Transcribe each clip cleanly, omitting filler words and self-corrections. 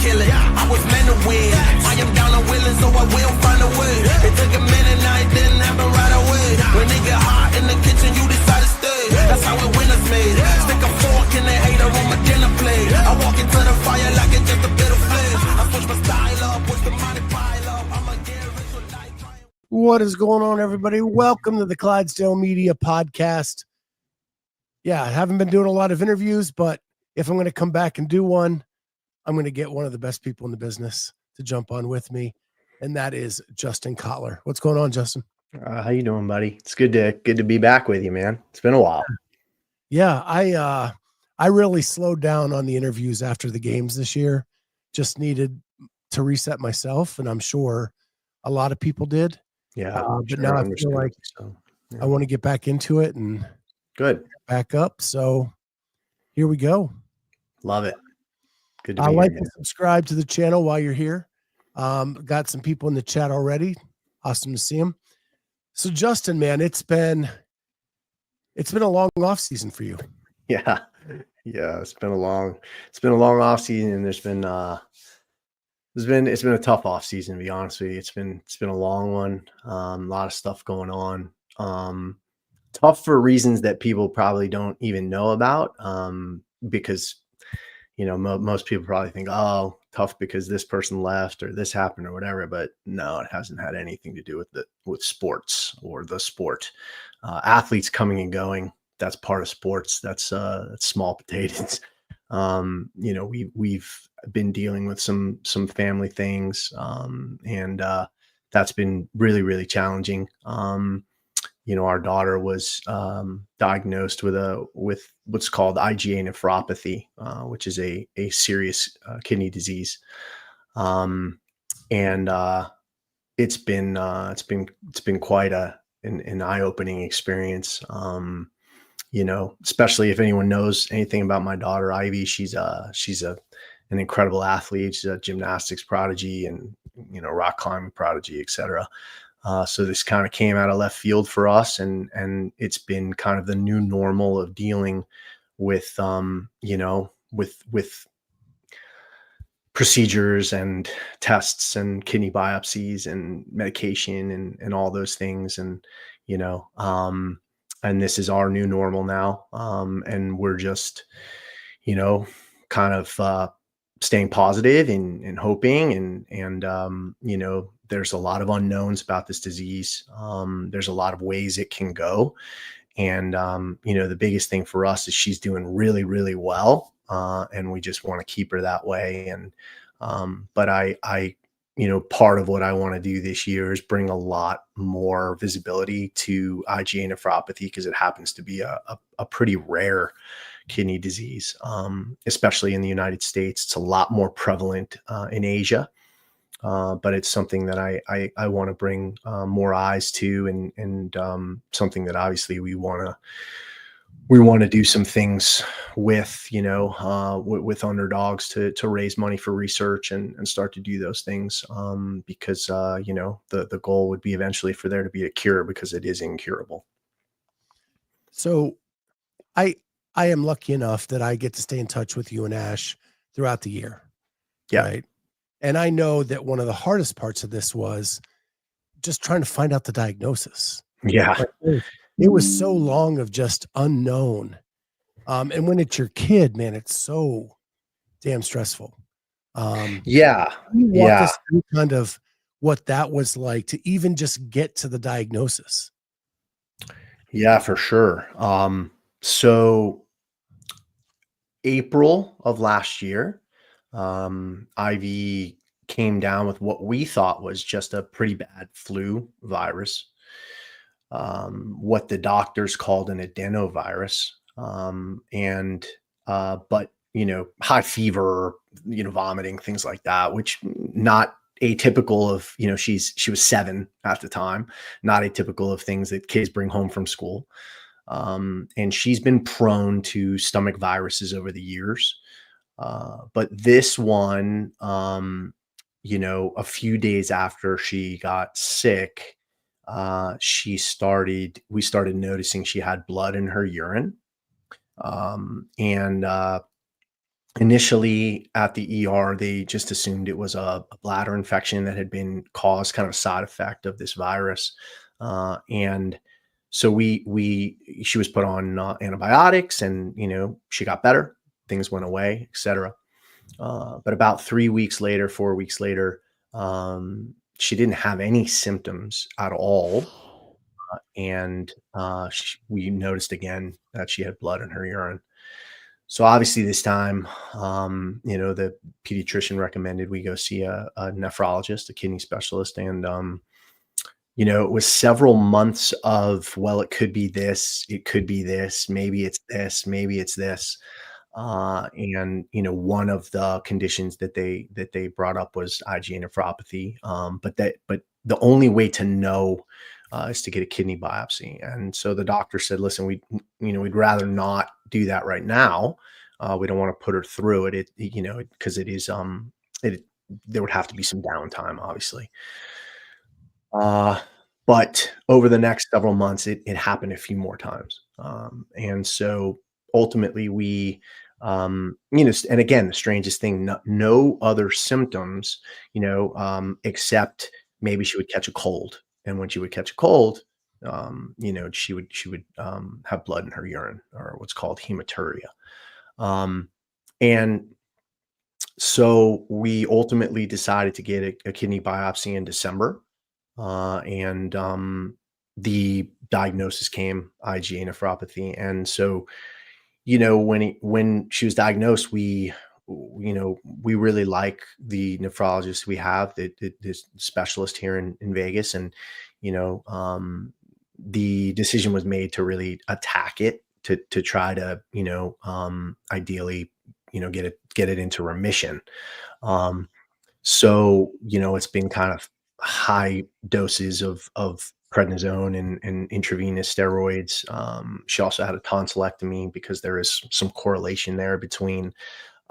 kill it. I was meant to win. I am down and willing, so I will find a way. It took a minute, now it didn't happen right away. When it get hot in the kitchen, you decide to stay. That's how it winners made. Stick a fork in the hater on my dinner plate. I walk into the fire like it's just a bit of flame. I switch my style up, push the money pile up. I'ma get rich with life. What is going on, everybody? Welcome to the Clydesdale Media Podcast. Yeah, I haven't been doing a lot of interviews, but if I'm going to come back and do one, I'm going to get one of the best people in the business to jump on with me, and that is Justin Cotler. What's going on, Justin? How you doing, buddy? It's good to be back with you, man. It's been a while. Yeah, I really slowed down on the interviews after the games this year. Just needed to reset myself, and I'm sure a lot of people did. Yeah, but sure, now I feel like I want to get back into it and back up. So here we go. Love it. Good to be I like here, to subscribe to the channel while you're here. Got some people in the chat already. Awesome to see them. So Justin, man, it's been a long off season for you. Yeah. It's been a long off season, and it's been a tough off season, to be honest with you. It's been a long one. A lot of stuff going on. Tough for reasons that people probably don't even know about. Because most people probably think, oh, tough because this person left or this happened or whatever. But no, it hasn't had anything to do with sports or the sport. Athletes coming and going, that's part of sports. That's small potatoes. We've been dealing with some family things, and that's been really, really challenging. Our daughter was diagnosed with what's called IgA nephropathy, which is a serious kidney disease, and it's been quite an eye-opening experience. Especially if anyone knows anything about my daughter Ivy, she's an incredible athlete. She's a gymnastics prodigy and rock climbing prodigy, etc. So this kind of came out of left field for us, and it's been kind of the new normal of dealing with with procedures and tests and kidney biopsies and medication and all those things, and and this is our new normal now, and we're just kind of staying positive and hoping, and there's a lot of unknowns about this disease. There's a lot of ways it can go. And, the biggest thing for us is she's doing really, really well. And we just want to keep her that way. And, but I part of what I want to do this year is bring a lot more visibility to IgA nephropathy, because it happens to be a pretty rare kidney disease, especially in the United States. It's a lot more prevalent in Asia. But it's something that I want to bring more eyes to, and something that obviously we want to do some things with, with Underdogs to raise money for research and start to do those things, because the goal would be eventually for there to be a cure, because it is incurable. So I am lucky enough that I get to stay in touch with you and Ash throughout the year. Yeah. Right. And I know that one of the hardest parts of this was just trying to find out the diagnosis. Yeah. It was so long of just unknown. And when it's your kid, man, it's so damn stressful. Yeah. Walk us through kind of what that was like to even just get to the diagnosis. Yeah, for sure. So April of last year, Ivy came down with what we thought was just a pretty bad flu virus, what the doctors called an adenovirus, but high fever, vomiting, things like that, which not atypical of, she was 7 at the time, not atypical of things that kids bring home from school. And she's been prone to stomach viruses over the years. But this one, a few days after she got sick, we started noticing she had blood in her urine. And Initially at the ER, they just assumed it was a bladder infection that had been caused, kind of a side effect of this virus. And so she was put on antibiotics, and she got better. Things went away, etc. But about 3 weeks later, 4 weeks later, she didn't have any symptoms at all, and we noticed again that she had blood in her urine. So obviously this time, the pediatrician recommended we go see a nephrologist, a kidney specialist. And, it was several months of, well, it could be this, it could be this, maybe it's this, maybe it's this. And, one of the conditions that they brought up was IgA nephropathy. But the only way to know is to get a kidney biopsy. And so the doctor said, listen, we'd rather not do that right now. We don't want to put her through it. Because it is, there would have to be some downtime, obviously. Uh, but over the next several months, it happened a few more times. And so ultimately and again, the strangest thing, no other symptoms, except maybe she would catch a cold. And when she would catch a cold, she would have blood in her urine, or what's called hematuria. Um, and so we ultimately decided to get a kidney biopsy in December. And the diagnosis came IgA nephropathy. And so, when she was diagnosed, we really like the nephrologist we have, this specialist here in Vegas. And, the decision was made to really attack it, to try to, ideally, get it into remission. Um, so, it's been kind of high doses of prednisone and intravenous steroids. She also had a tonsillectomy because there is some correlation there between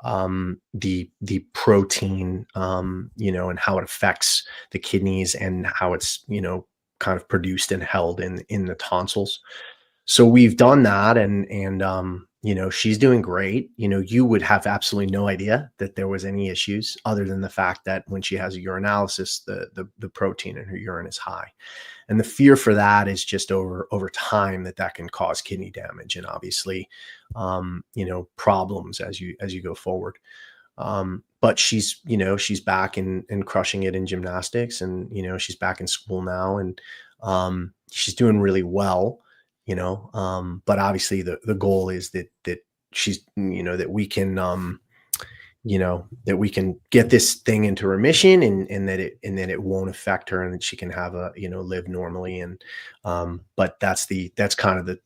the protein, and how it affects the kidneys, and how it's, kind of produced and held in the tonsils. So we've done that, and she's doing great. You would have absolutely no idea that there was any issues, other than the fact that when she has a urinalysis, the protein in her urine is high. And the fear for that is just over time that can cause kidney damage, and obviously, problems as you go forward. But she's back and crushing it in gymnastics, and, she's back in school now, and she's doing really well. But obviously the goal is that she's, that we can, that we can get this thing into remission, and that it won't affect her, and that she can have live normally. And, but that's kind of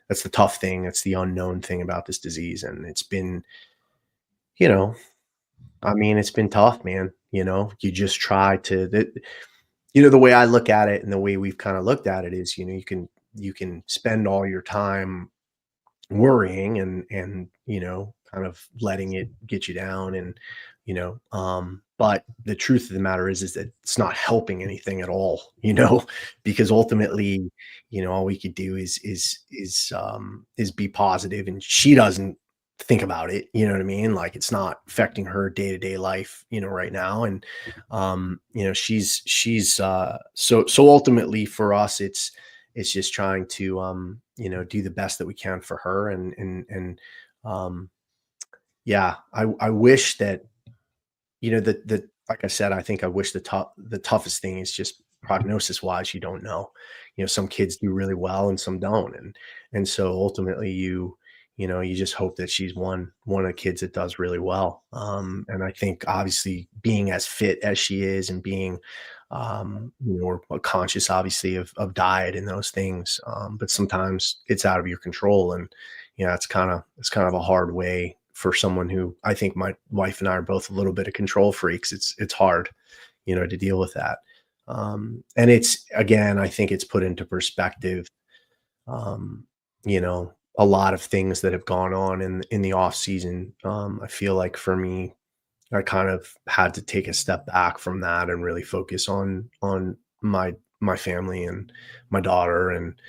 that's the tough thing. That's the unknown thing about this disease. And it's been, you know, it's been tough, man. You just try to, the way I look at it, and the way we've kind of looked at it is, you can spend all your time worrying, and kind of letting it get you down. And but the truth of the matter is that it's not helping anything at all. Because ultimately, all we could do is be positive, and she doesn't think about it. You know what I mean? Like, it's not affecting her day-to-day life, right now. And she's so ultimately for us, it's just trying to do the best that we can for her. And yeah, I wish that, that like I said, I think I wish the toughest thing is just prognosis wise, you don't know. Some kids do really well and some don't. And so ultimately you just hope that she's one of the kids that does really well. And I think obviously being as fit as she is, and being we're conscious obviously of diet and those things. But sometimes it's out of your control. And it's kind of a hard way for someone who, I think my wife and I are both a little bit of control freaks. It's hard, to deal with that. And it's, again, I think it's put into perspective, a lot of things that have gone on in the off season. I feel like for me, I kind of had to take a step back from that and really focus on my family and my daughter, and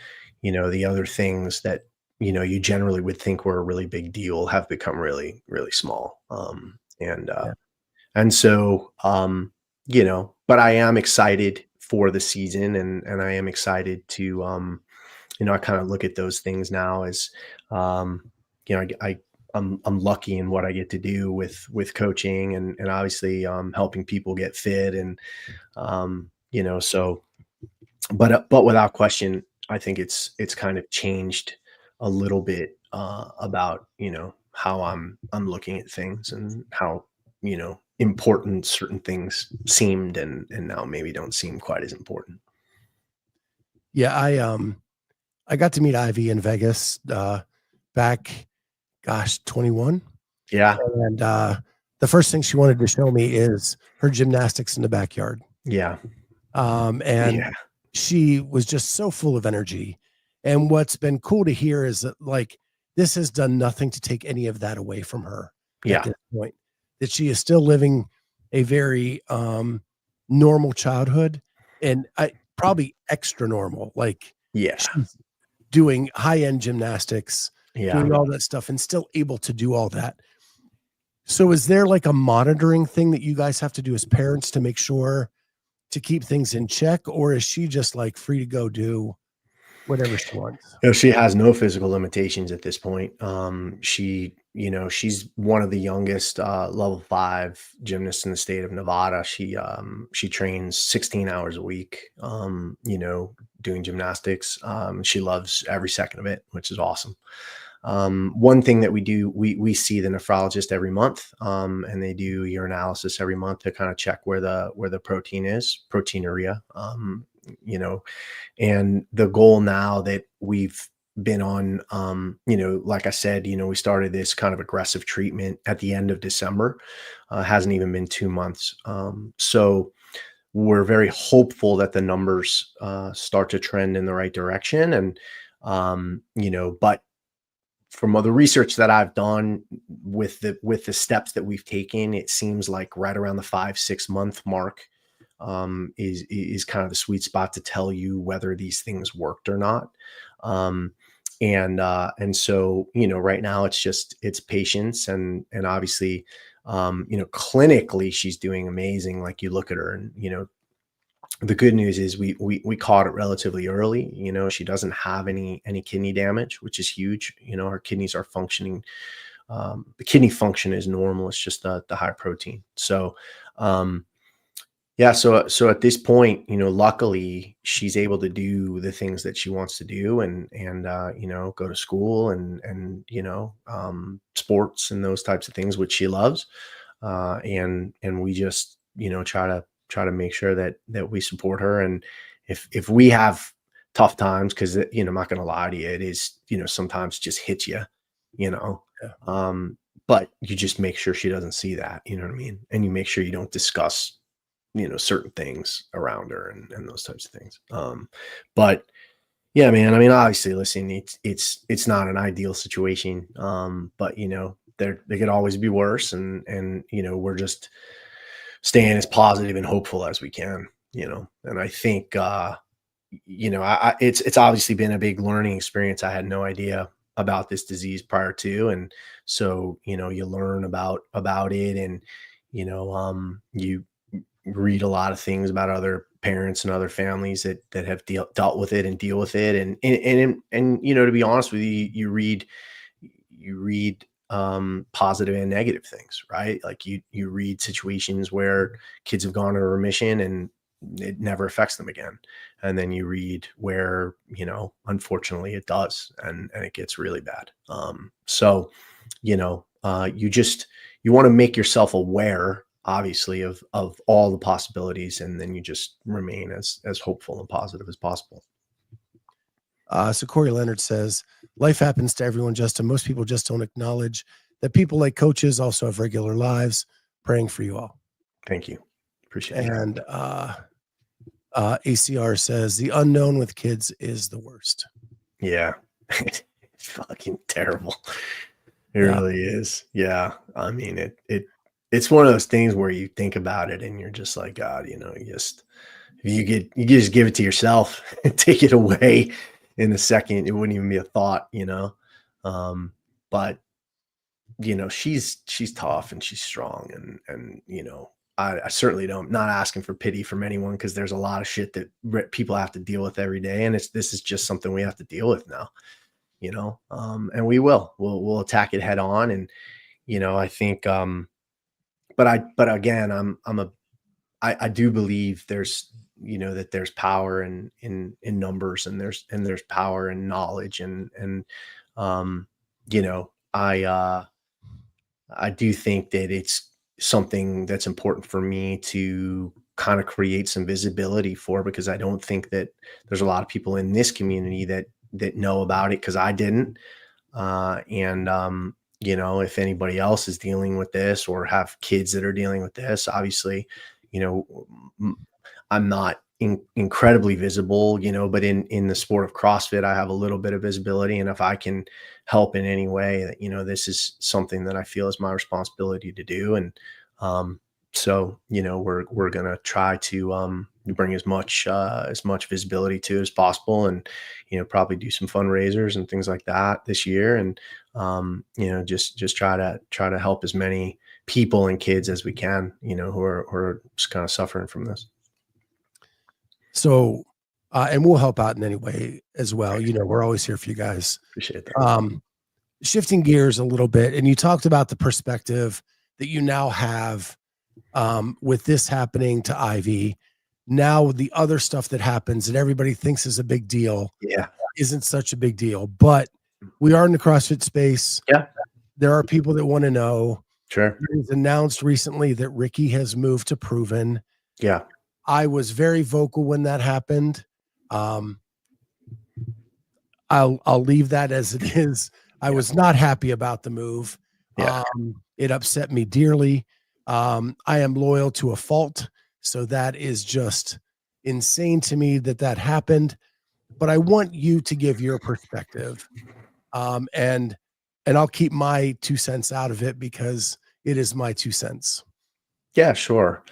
the other things that you generally would think were a really big deal have become really, really small. Yeah. And so, but I am excited for the season, and I am excited to, I kind of look at those things now as, um, I'm lucky in what I get to do with coaching and obviously helping people get fit and so but without question, I think it's kind of changed a little bit about how I'm looking at things and how important certain things seemed and now maybe don't seem quite as important. Yeah, I got to meet Ivy in Vegas back, 21. Yeah, And the first thing she wanted to show me is her gymnastics in the backyard. yeah, And yeah, she was just so full of energy. And what's been cool to hear is that, like, this has done nothing to take any of that away from her at yeah, this point, that she is still living a very normal childhood, and probably extra normal. Like, yeah, she's doing high-end gymnastics, yeah. doing all that stuff, and still able to do all that. So is there like a monitoring thing that you guys have to do as parents to make sure to keep things in check, or is she just like free to go do whatever she wants? She has no physical limitations at this point. She's one of the youngest level 5 gymnasts in the state of Nevada. She trains 16 hours a week, doing gymnastics. She loves every second of it, which is awesome. One thing that we do, we see the nephrologist every month, and they do urinalysis every month to kind of check where the protein is, proteinuria. And the goal now that we've been on, like I said, we started this kind of aggressive treatment at the end of December. Hasn't even been 2 months. So we're very hopeful that the numbers start to trend in the right direction. And, but from other research that I've done with the steps that we've taken, it seems like right around the 5-6 month mark is kind of the sweet spot to tell you whether these things worked or not. And so, right now it's patience and obviously, clinically she's doing amazing. Like you look at her and, the good news is we caught it relatively early. She doesn't have any kidney damage, which is huge. Her kidneys are functioning. The kidney function is normal. It's just the high protein. So, yeah. So at this point, luckily she's able to do the things that she wants to do and go to school and sports and those types of things, which she loves. And we just, try to make sure that we support her. And if we have tough times, because I'm not going to lie to you, it is, sometimes just hits you, Yeah. but you just make sure she doesn't see that, you know what I mean? And you make sure you don't discuss, certain things around her and those types of things. But yeah, man, I mean, obviously listen, it's not an ideal situation. But they could always be worse. And we're just staying as positive and hopeful as we can, and I think, it's obviously been a big learning experience. I had no idea about this disease prior to. And so, you learn about it and, you read a lot of things about other parents and other families that have dealt with it and deal with it. And, to be honest with you, you read positive and negative things, right? Like you read situations where kids have gone into remission and it never affects them again. And then you read where, unfortunately it does, and it gets really bad. So, you want to make yourself aware, obviously, of all the possibilities, and then you just remain as hopeful and positive as possible. So Corey Leonard says, life happens to everyone, Justin. Most people just don't acknowledge that people like coaches also have regular lives. Praying for you all. Thank you. Appreciate it. And ACR says, the unknown with kids is the worst. Yeah. Fucking terrible. It really is. Yeah. I mean, it's one of those things where you think about it and you're just like, God, you just give it to yourself and take it away in a second. It wouldn't even be a thought, But she's tough and she's strong, and I certainly don't, not asking for pity from anyone, because there's a lot of shit that people have to deal with every day, and this is just something we have to deal with now, and we'll attack it head on. And I think but again, I do believe there's that there's power in numbers, and there's power in knowledge, and um I do think that it's something that's important for me to kind of create some visibility for, because I don't think that there's a lot of people in this community that know about it, because I didn't. And if anybody else is dealing with this or have kids that are dealing with this, obviously, I'm not incredibly visible, but in the sport of CrossFit, I have a little bit of visibility. And if I can help in any way, this is something that I feel is my responsibility to do. And so, we're going to try to bring as much visibility to it as possible, and, probably do some fundraisers and things like that this year. And, just try to help as many people and kids as we can, who are just kind of suffering from this. So, and we'll help out in any way as well. We're always here for you guys. Appreciate that. Shifting gears a little bit, and you talked about the perspective that you now have with this happening to Ivy. Now, the other stuff that happens that everybody thinks is a big deal, isn't such a big deal. But we are in the CrossFit space. Yeah, there are people that want to know. Sure. It was announced recently that Ricky has moved to Proven. Yeah. I was very vocal when that happened. I'll leave that as it is. I was not happy about the move. Yeah. It upset me dearly. I am loyal to a fault. So that is just insane to me that happened. But I want you to give your perspective. And I'll keep my 2 cents out of it, because it is my 2 cents. Yeah, sure.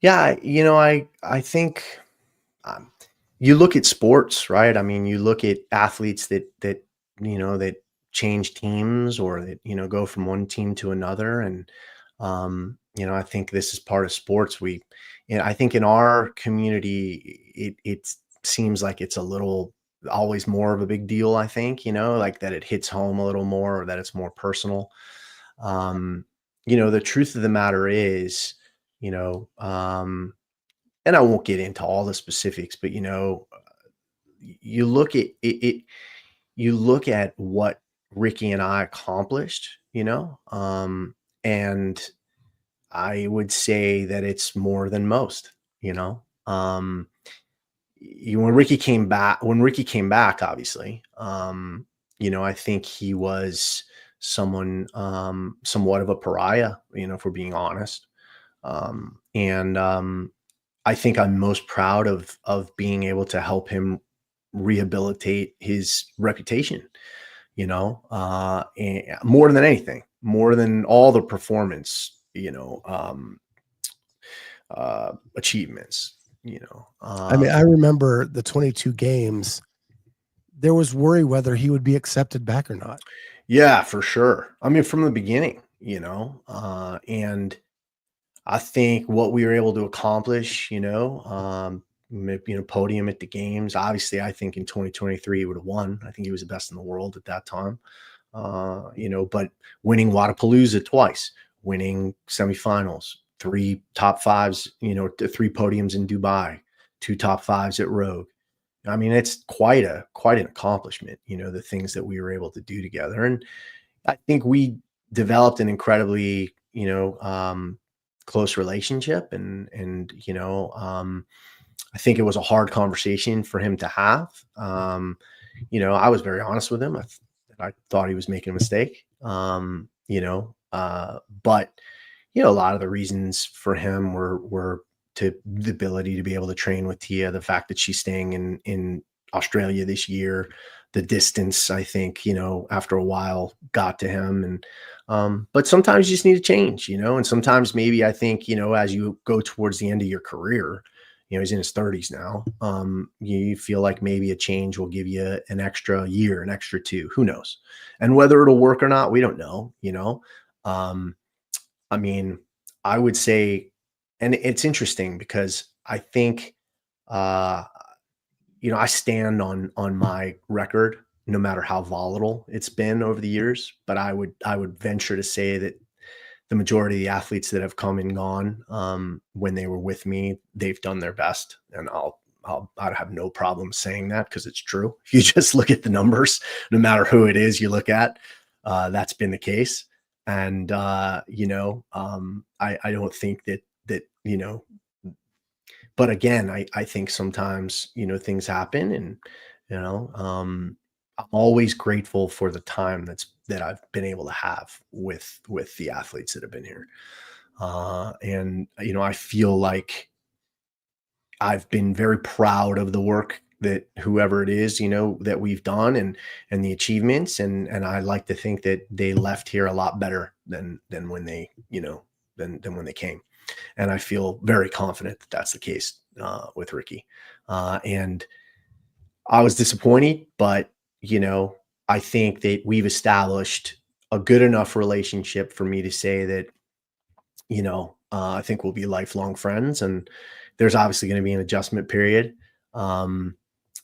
Yeah, I think you look at sports, right? I mean, you look at athletes that change teams, or that, go from one team to another. And, I think this is part of sports. I think in our community, it seems like it's always more of a big deal. I think, like that it hits home a little more, or that it's more personal. The truth of the matter is, and I won't get into all the specifics, but, you look at it, you look at what Ricky and I accomplished, and I would say that it's more than most, when Ricky came back, obviously, I think he was somewhat of a pariah, if we're being honest. And I think I'm most proud of being able to help him rehabilitate his reputation, and more than anything, more than all the performance, achievements, I mean, I remember the 22 games, there was worry whether he would be accepted back or not. Yeah, for sure. I mean, from the beginning, and I think what we were able to accomplish, podium at the games. Obviously, I think in 2023 he would have won. I think he was the best in the world at that time. But winning Wadapalooza twice, winning semifinals, 3 top 5s, 3 podiums in Dubai, 2 top 5s at Rogue. I mean, it's quite an accomplishment, the things that we were able to do together. And I think we developed an incredibly, close relationship. And I think it was a hard conversation for him to have. I was very honest with him. I thought he was making a mistake, but a lot of the reasons for him were to the ability to be able to train with Tia, the fact that she's staying in Australia this year, the distance, I think, after a while got to him. And, but sometimes you just need to change, and sometimes maybe I think, as you go towards the end of your career, he's in his 30s now. You feel like maybe a change will give you an extra year, an extra 2, who knows? And whether it'll work or not, we don't know, I mean, I would say, and it's interesting because I think, I stand on my record, no matter how volatile it's been over the years. But I would venture to say that the majority of the athletes that have come and gone, when they were with me, they've done their best, and I'd have no problem saying that because it's true. If you just look at the numbers, no matter who it is you look at, that's been the case. And I don't think that but again, I think sometimes, things happen, and, I'm always grateful for the time that I've been able to have with the athletes that have been here. And, I feel like I've been very proud of the work that whoever it is, that we've done, and the achievements. And I like to think that they left here a lot better than when they, than when they came. And I feel very confident that that's the case with Ricky. And I was disappointed, but, I think that we've established a good enough relationship for me to say that, I think we'll be lifelong friends. And there's obviously going to be an adjustment period.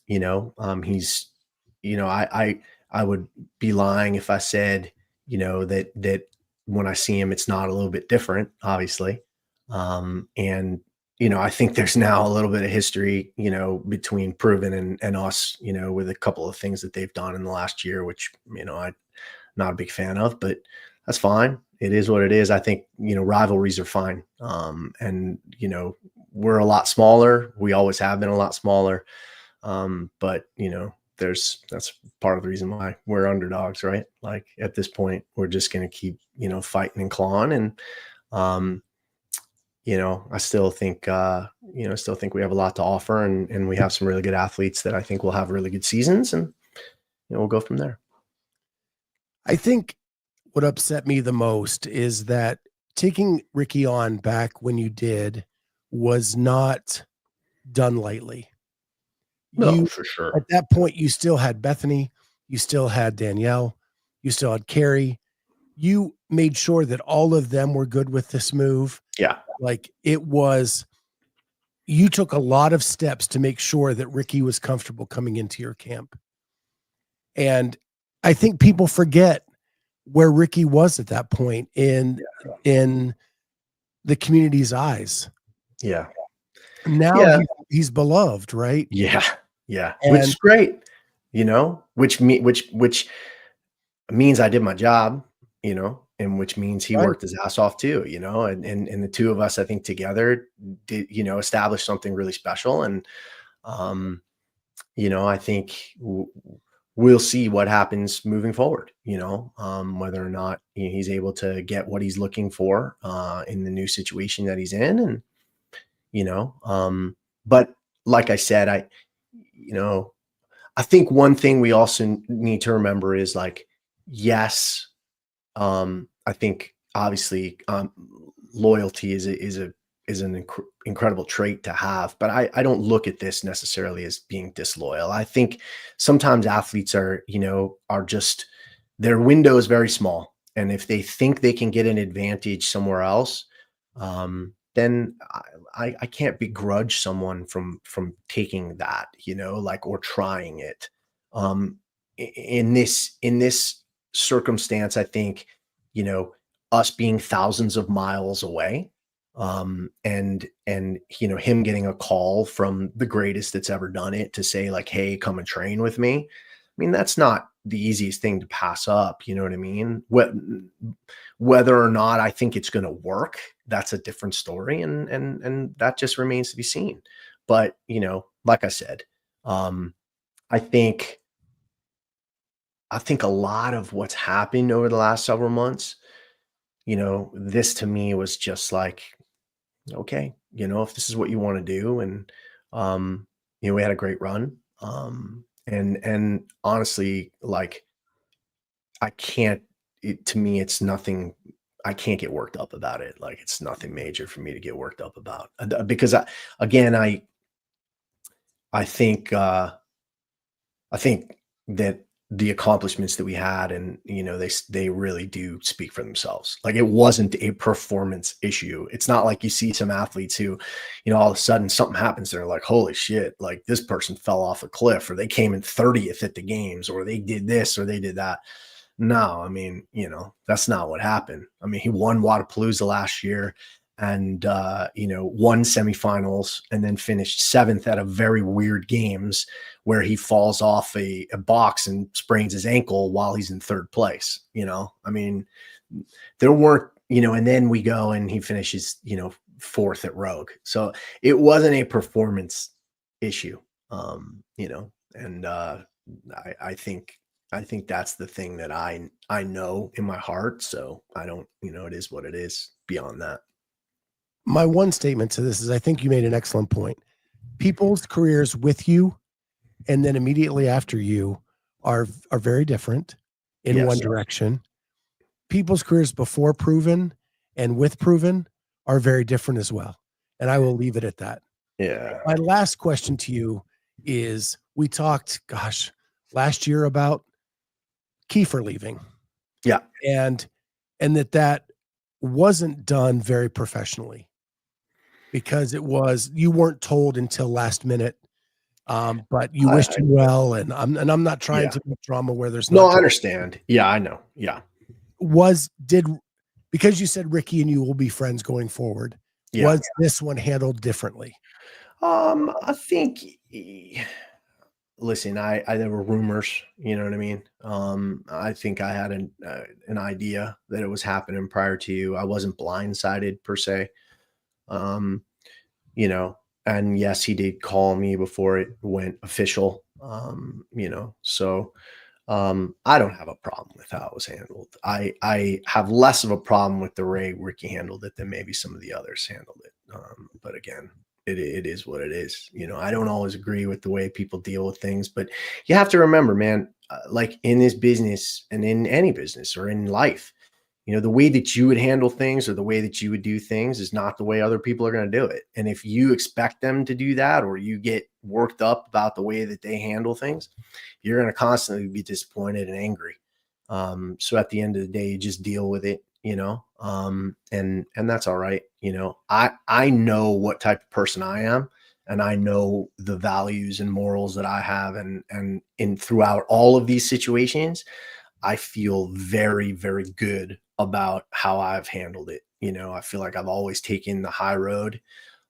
He's, I would be lying if I said, that when I see him, it's not a little bit different, obviously. And, I think there's now a little bit of history, between Proven and us, with a couple of things that they've done in the last year, which, I'm not a big fan of, but that's fine. It is what it is. I think, rivalries are fine. And, we're a lot smaller. We always have been a lot smaller. But, that's part of the reason why we're underdogs, right? Like at this point, we're just going to keep, fighting and clawing. And, I still think, we have a lot to offer, and we have some really good athletes that I think will have really good seasons, and, we'll go from there. I think what upset me the most is that taking Ricky on back when you did was not done lightly. No, for sure. At that point, you still had Bethany, you still had Danielle, you still had Carrie. You made sure that all of them were good with this move. Yeah. Like you took a lot of steps to make sure that Ricky was comfortable coming into your camp. And I think people forget where Ricky was at that point in the community's eyes. Yeah. Now he's beloved, right? Yeah. Yeah. Which is great, which means I did my job, and which means he worked his ass off too, and the two of us, I think together did, establish something really special. And, I think we'll see what happens moving forward, whether or not he's able to get what he's looking for, in the new situation that he's in. And, but like I said, I think one thing we also need to remember is like, yes, I think obviously, loyalty is an incredible trait to have, but I don't look at this necessarily as being disloyal. I think sometimes athletes are just, their window is very small. And if they think they can get an advantage somewhere else, then I can't begrudge someone from taking that, or trying it. In this circumstance, I think, us being thousands of miles away, and him getting a call from the greatest that's ever done it to say like, hey, come and train with me. I mean, that's not the easiest thing to pass up. You know what I mean? Whether or not I think it's going to work, that's a different story. And that just remains to be seen. But, like I said, I think a lot of what's happened over the last several months, this to me was just like, okay, if this is what you want to do. And, we had a great run. And honestly, like to me, it's nothing. I can't get worked up about it. Like it's nothing major for me to get worked up about, because I think that the accomplishments that we had, and they really do speak for themselves. Like, it wasn't a performance issue. It's not like you see some athletes who, all of a sudden something happens, they're like, holy shit, like this person fell off a cliff, or they came in 30th at the games, or they did this or they did that. No, I mean, that's not what happened. I mean, he won Wadapalooza last year, and won semifinals, and then finished 7th at a very weird games where he falls off a box and sprains his ankle while he's in 3rd place. I mean, there weren't, and then we go and he finishes, 4th at Rogue. So it wasn't a performance issue. And I think that's the thing that I know in my heart. So I don't, it is what it is beyond that. My one statement to this is, I think you made an excellent point. People's careers with you and then immediately after you are very different in one direction. People's careers before Proven and with Proven are very different as well. And I will leave it at that. Yeah. My last question to you is, we talked, last year about Kiefer leaving. Yeah. And that wasn't done very professionally, because you weren't told until last minute. But you wished him well, and I'm not trying to make drama where there's no. I understand. Yeah, I know. Yeah. Because you said Ricky and you will be friends going forward. Yeah. Was this one handled differently? I think. Listen, there were rumors. You know what I mean. I think I had an idea that it was happening prior to you. I wasn't blindsided per se. And yes, he did call me before it went official. So I don't have a problem with how it was handled. I have less of a problem with the way Ricky handled it than maybe some of the others handled it. But again, it is what it is. I don't always agree with the way people deal with things, but you have to remember, man, like in this business and in any business or in life, the way that you would handle things or the way that you would do things is not the way other people are going to do it. And if you expect them to do that, or you get worked up about the way that they handle things, you're going to constantly be disappointed and angry. So at the end of the day, you just deal with it, and that's all right. I know what type of person I am, and I know the values and morals that I have. And throughout all of these situations, I feel very, very good about how I've handled it. I feel like I've always taken the high road.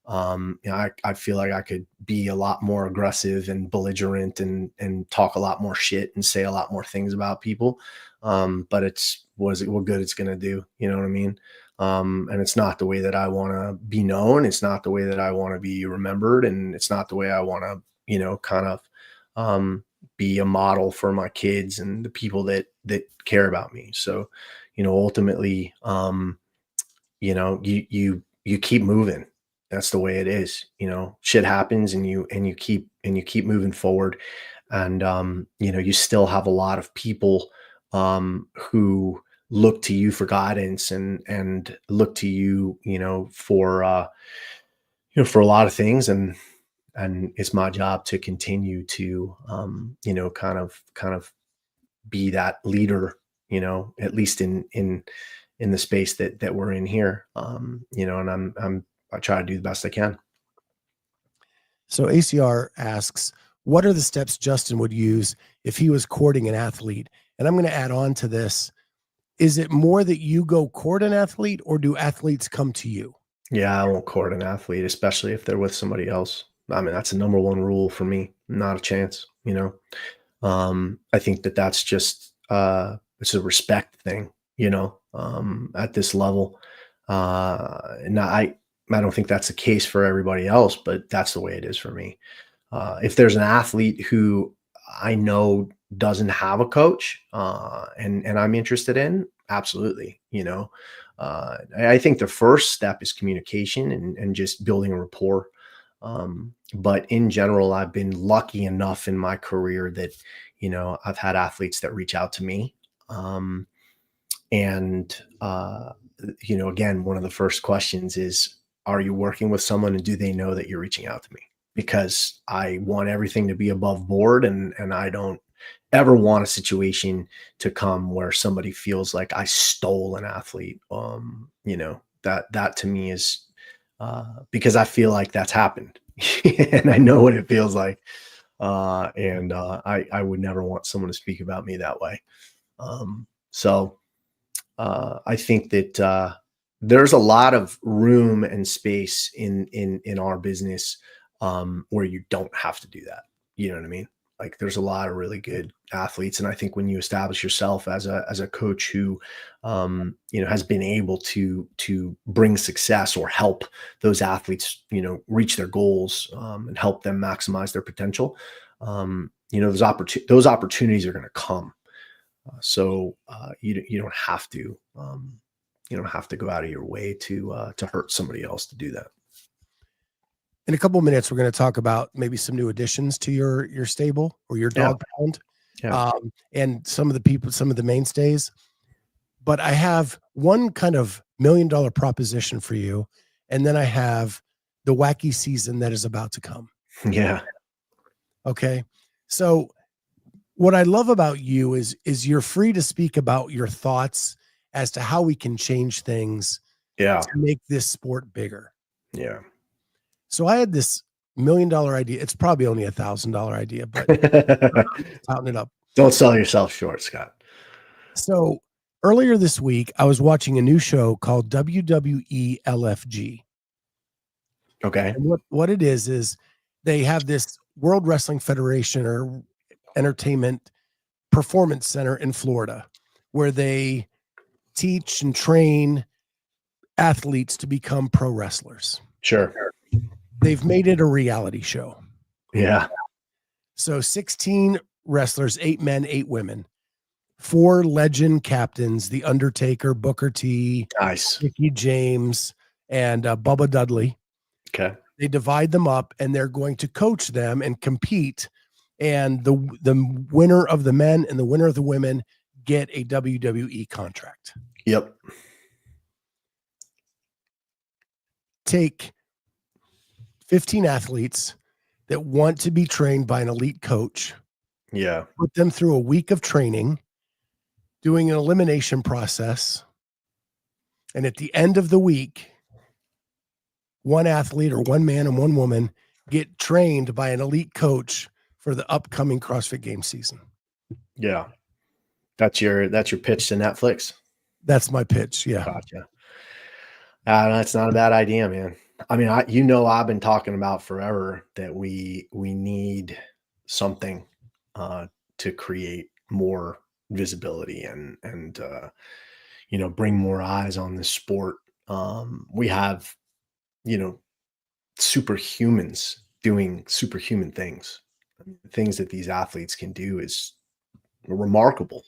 I feel like I could be a lot more aggressive and belligerent and talk a lot more shit and say a lot more things about people. But what good it's going to do. You know what I mean? And it's not the way that I want to be known. It's not the way that I want to be remembered. And it's not the way I want to, kind of, be a model for my kids and the people that care about me. So, ultimately, you keep moving. That's the way it is. Shit happens, and you keep moving forward. And, you still have a lot of people, who look to you for guidance and look to you, for, for a lot of things. And it's my job to continue to, kind of be that leader, at least in the space that we're in here. And I try to do the best I can. So ACR asks, what are the steps Justin would use if he was courting an athlete? And I'm going to add on to this. Is it more that you go court an athlete, or do athletes come to you? Yeah, I won't court an athlete, especially if they're with somebody else. I mean, that's the number one rule for me. Not a chance, I think that's just, it's a respect thing, at this level. And I don't think that's the case for everybody else, but that's the way it is for me. If there's an athlete who I know doesn't have a coach, and I'm interested in, absolutely, I think the first step is communication and just building a rapport. But in general, I've been lucky enough in my career that, I've had athletes that reach out to me. And, again, one of the first questions is, are you working with someone, and do they know that you're reaching out to me? because I want everything to be above board, and I don't ever want a situation to come where somebody feels like I stole an athlete. That to me is because I feel like that's happened and I know what it feels like. I would never want someone to speak about me that way. So I think that there's a lot of room and space in our business where you don't have to do that. You know what I mean? Like there's a lot of really good athletes, and I think when you establish yourself as a coach who has been able to bring success or help those athletes reach their goals and help them maximize their potential, those opportunities are going to come. So you don't have to go out of your way to hurt somebody else to do that. In a couple of minutes, we're going to talk about maybe some new additions to your stable or your dog pound, and some of the mainstays. But I have one kind of $1 million proposition for you, and then I have the wacky season that is about to come. Yeah. Okay. So what I love about you is you're free to speak about your thoughts as to how we can change things to make this sport bigger. Yeah. So I had this $1 million idea. It's probably only $1,000 idea, but touting it up. Don't sell yourself short, Scott. So earlier this week, I was watching a new show called WWE LFG. Okay. And what it is they have this World Wrestling Federation or Entertainment Performance Center in Florida, where they teach and train athletes to become pro wrestlers. Sure. They've made it a reality show. Yeah. So 16 wrestlers, 8 men, 8 women, 4 legend captains, The Undertaker, Booker T, Nice. Mickey James, and Bubba Dudley. Okay. They divide them up, and they're going to coach them and compete. And the winner of the men and the winner of the women get a WWE contract. Yep. Take 15 athletes that want to be trained by an elite coach. Yeah. Put them through a week of training, doing an elimination process. And at the end of the week, one athlete or one man and one woman get trained by an elite coach for the upcoming CrossFit Games season. Yeah. That's your pitch to Netflix. That's my pitch. Yeah. Gotcha. That's not a bad idea, man. I mean, I've been talking about forever that we need something to create more visibility and bring more eyes on this sport. We have, superhumans doing superhuman things. The things that these athletes can do is remarkable.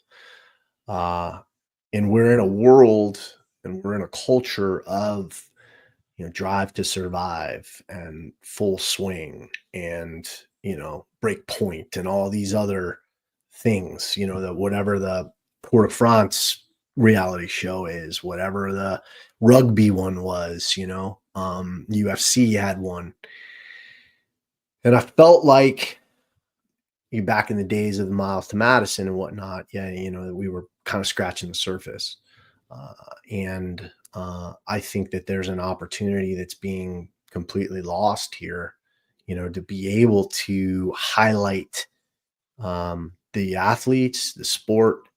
And we're in a world and we're in a culture of, drive to survive and full swing and, break point and all these other things, that whatever the Port-au-Prince reality show is, whatever the rugby one was, UFC had one. And I felt like back in the days of the Miles to Madison and whatnot, that we were kind of scratching the surface. I think that there's an opportunity that's being completely lost here, to be able to highlight the athletes, the sport.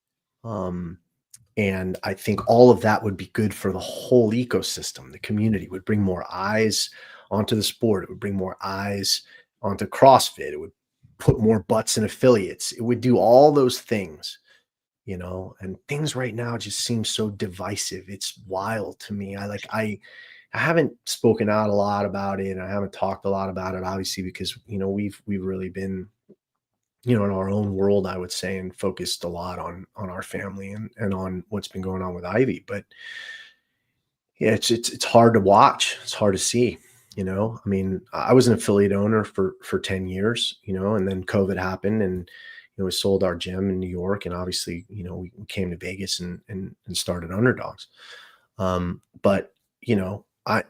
And I think all of that would be good for the whole ecosystem. The community would bring more eyes onto the sport. It would bring more eyes onto CrossFit. It would put more butts in affiliates. It would do all those things. And things right now just seem so divisive. It's wild to me. I haven't spoken out a lot about it, and I haven't talked a lot about it, obviously, because, we've really been, in our own world, I would say, and focused a lot on our family and on what's been going on with Ivy. But yeah, it's hard to watch. It's hard to see. I mean, I was an affiliate owner for 10 years, and then COVID happened, and we sold our gym in New York, and obviously, we came to Vegas and started Underdogs. But I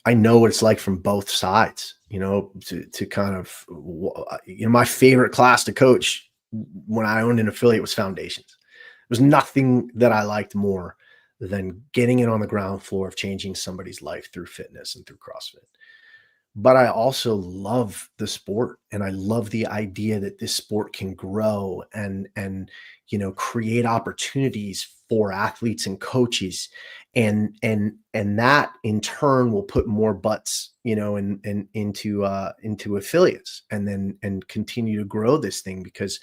I know what it's like from both sides, to kind of, my favorite class to coach when I owned an affiliate was foundations. There's nothing that I liked more than getting in on the ground floor of changing somebody's life through fitness and through CrossFit. But I also love the sport, and I love the idea that this sport can grow and create opportunities for athletes and coaches, and that in turn will put more butts, into affiliates, and continue to grow this thing, because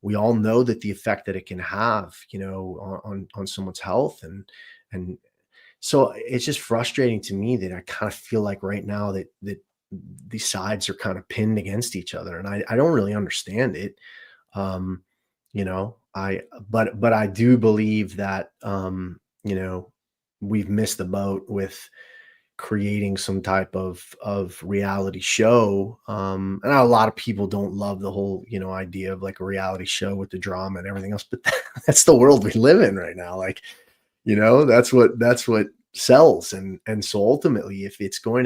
we all know that the effect that it can have, on someone's health, and so it's just frustrating to me that I kind of feel like right now that these sides are kind of pinned against each other, and I don't really understand it. But I do believe that we've missed the boat with creating some type of reality show. And a lot of people don't love the whole, idea of like a reality show with the drama and everything else, but that's the world we live in right now. Like, that's what sells. And so ultimately, if it's going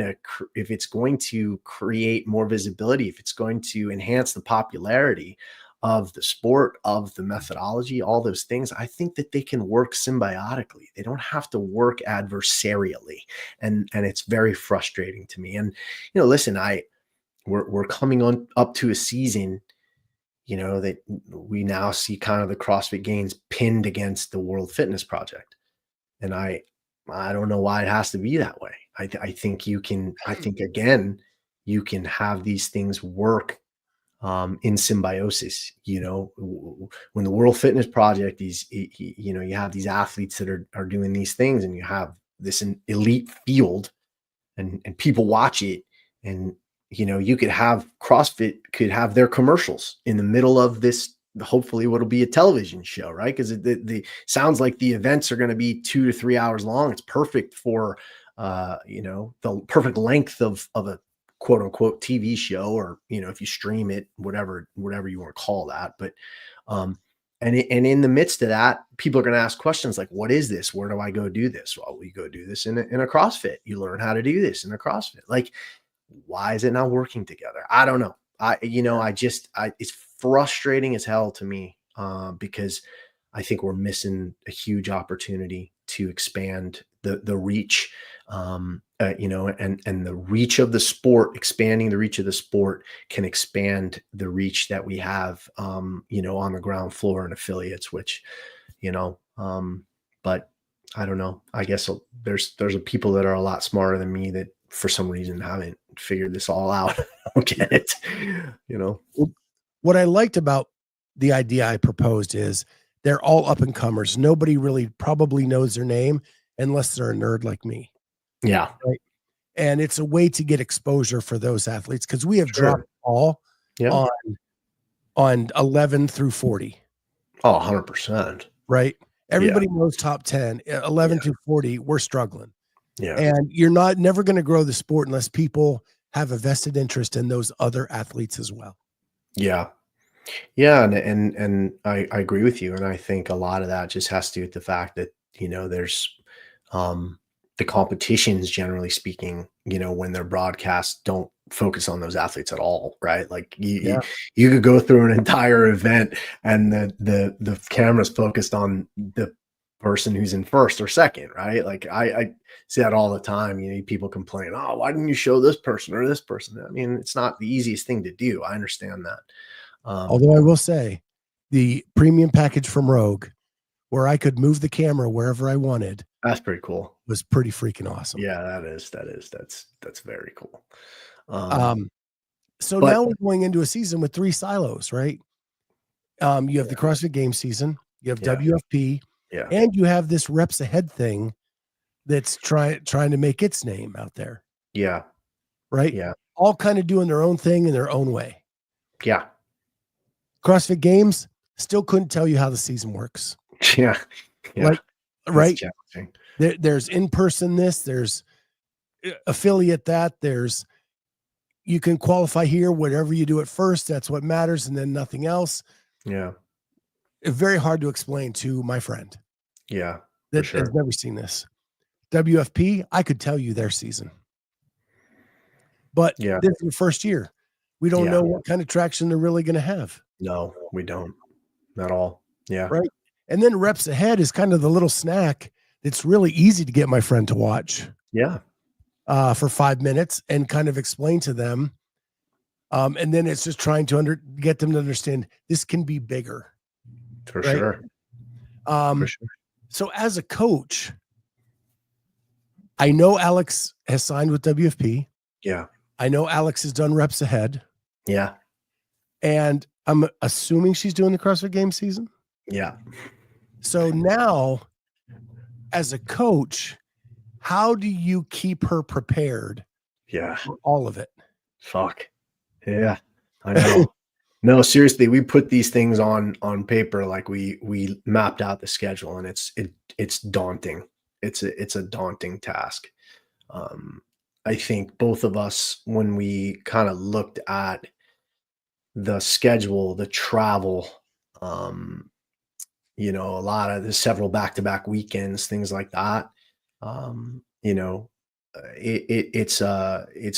to create more visibility, if it's going to enhance the popularity of the sport, of the methodology, all those things, I think that they can work symbiotically. They don't have to work adversarially. And it's very frustrating to me. And, listen, we're coming on up to a season, that we now see kind of the CrossFit Games pinned against the World Fitness Project. And I don't know why it has to be that way. I think again, you can have these things work in symbiosis. When the World Fitness Project is, you have these athletes that are doing these things, and you have this elite field, and people watch it, and you could have CrossFit could have their commercials in the middle of this, hopefully what'll be a television show, right? Because the sounds like the events are going to be 2 to 3 hours long. It's perfect for the perfect length of a quote unquote TV show, or if you stream it, whatever you want to call that. But and in the midst of that, people are going to ask questions like, what is this? Where do I go do this? Well, we go do this in a CrossFit. You learn how to do this in a CrossFit. Like, why is it not working together? I don't know. It's frustrating as hell to me, because I think we're missing a huge opportunity to expand the reach, and the reach of the sport. Expanding the reach of the sport can expand the reach that we have, on the ground floor and affiliates, which, but I don't know. I guess there's people that are a lot smarter than me that for some reason haven't figured this all out. I don't get it, What I liked about the idea I proposed is they're all up and comers. Nobody really probably knows their name unless they're a nerd like me. Yeah. Right. And it's a way to get exposure for those athletes, because we have dropped all on 11 through 40. Oh, 100%. Right. Everybody knows top 10, 11 to 40. We're struggling. Yeah. And you're never going to grow the sport unless people have a vested interest in those other athletes as well. Yeah. Yeah. And I agree with you. And I think a lot of that just has to do with the fact that, there's, the competitions, generally speaking, when they're broadcast, don't focus on those athletes at all. Right. Like you could go through an entire event and the camera's focused on the person who's in first or second. Right. Like I see that all the time. People complain, oh, why didn't you show this person or this person? I mean, it's not the easiest thing to do. I understand that. Although I will say the premium package from Rogue, where I could move the camera wherever I wanted, that's pretty cool, was pretty freaking awesome. Yeah, that's very cool. So now we're going into a season with 3 silos, right? You have the CrossFit Games season, you have WFP, and you have this reps ahead thing that's trying to make its name out there. Yeah. Right? Yeah. All kind of doing their own thing in their own way. Yeah. CrossFit Games still couldn't tell you how the season works. Yeah. Like, right? There's in-person this, there's affiliate that, you can qualify here, whatever you do at first, that's what matters, and then nothing else. Yeah. It's very hard to explain to my friend. Yeah. That has never seen this. WFP, I could tell you their season. but Yeah. this is the first year. We don't Yeah. know what kind of traction they're really going to have. No, we don't at all. Yeah. Right. And then reps ahead is kind of the little snack. It's really easy to get my friend to watch Yeah. for 5 minutes and kind of explain to them. And then it's just trying to get them to understand this can be bigger. For right? sure. For sure. So as a coach, I know Alex has signed with WFP. Yeah. I know Alex has done reps ahead. Yeah. And I'm assuming she's doing the CrossFit Games season. Yeah. So now, as a coach, how do you keep her prepared? Yeah. For all of it. Fuck. Yeah. I know. No, seriously, we put these things on paper, like we mapped out the schedule, and it's daunting. It's a daunting task. I think both of us, when we kind of looked at the schedule, the travel, a lot of the several back-to-back weekends, things like that, it's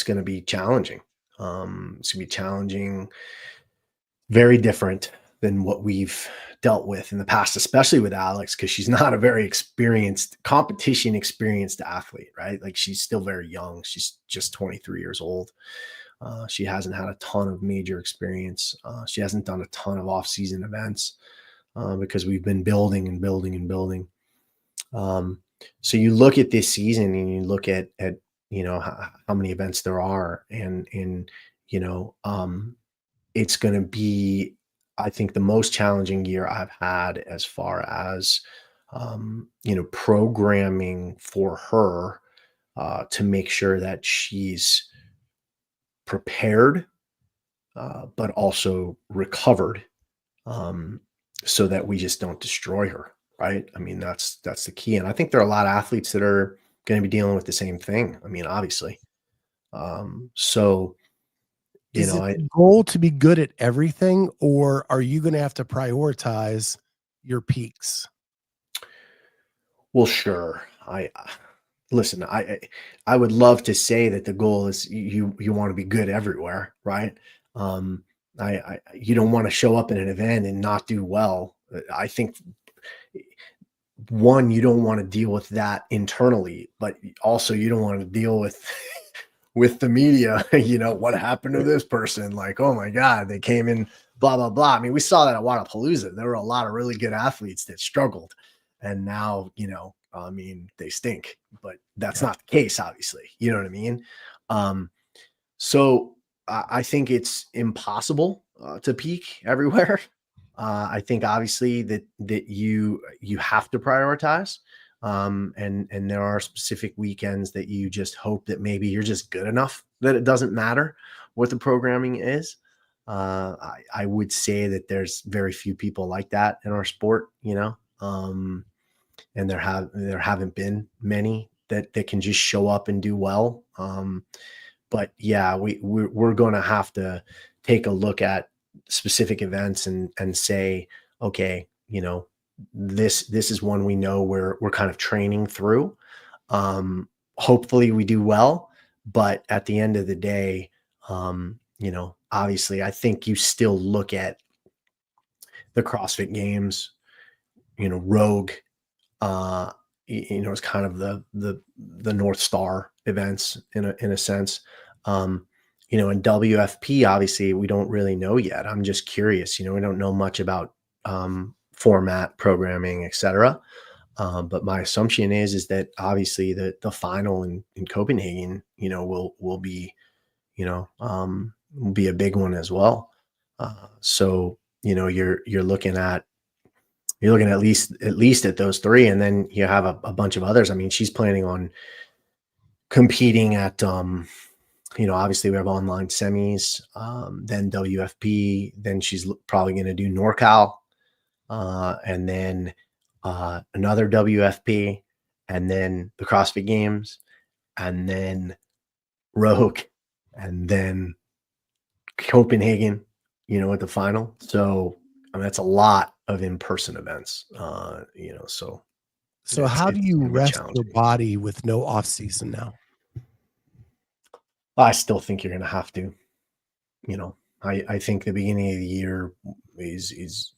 going to be challenging. It's going to be challenging, very different than what we've dealt with in the past, especially with Alex, because she's not a very competition experienced athlete, right? Like, she's still very young. She's just 23 years old. She hasn't had a ton of major experience. She hasn't done a ton of off-season events because we've been building and building and building. So you look at this season and you look at how many events there are, and it's going to be, I think, the most challenging year I've had as far as, programming for her to make sure that she's prepared, but also recovered, so that we just don't destroy her. Right. I mean, that's the key. And I think there are a lot of athletes that are going to be dealing with the same thing. I mean, obviously. So, is it the goal to be good at everything, or are you going to have to prioritize your peaks? Well, sure. Listen, I would love to say that the goal is you want to be good everywhere, right? You don't want to show up in an event and not do well. I think, one, you don't want to deal with that internally, but also you don't want to deal with the media. What happened to this person? Like, oh my God, they came in, blah, blah, blah. I mean, we saw that at Wadapalooza. There were a lot of really good athletes that struggled, and now, they stink, but that's not the case, obviously. You know what I mean? So I think it's impossible to peak everywhere. I think obviously that you have to prioritize. And there are specific weekends that you just hope that maybe you're just good enough that it doesn't matter what the programming is. I would say that there's very few people like that in our sport, and there haven't been many that can just show up and do well. But yeah, we're going to have to take a look at specific events and say, okay, this is one we know we're kind of training through. Hopefully we do well, but at the end of the day, obviously I think you still look at the CrossFit Games, Rogue, it's kind of the North Star events in a sense. In WFP, obviously we don't really know yet. I'm just curious, we don't know much about format, programming, etc. But my assumption is that obviously the final in Copenhagen, will be, will be a big one as well. So, you're looking at least at those three, and then you have a bunch of others. I mean, she's planning on competing at, obviously we have online semis, then WFP, then she's probably going to do NorCal, and then another WFP, and then the CrossFit Games, and then Rogue, and then Copenhagen, at the final. So I mean, that's a lot of in-person events, So how do you rest your body with no off season now? I still think you're going to have to, I think the beginning of the year is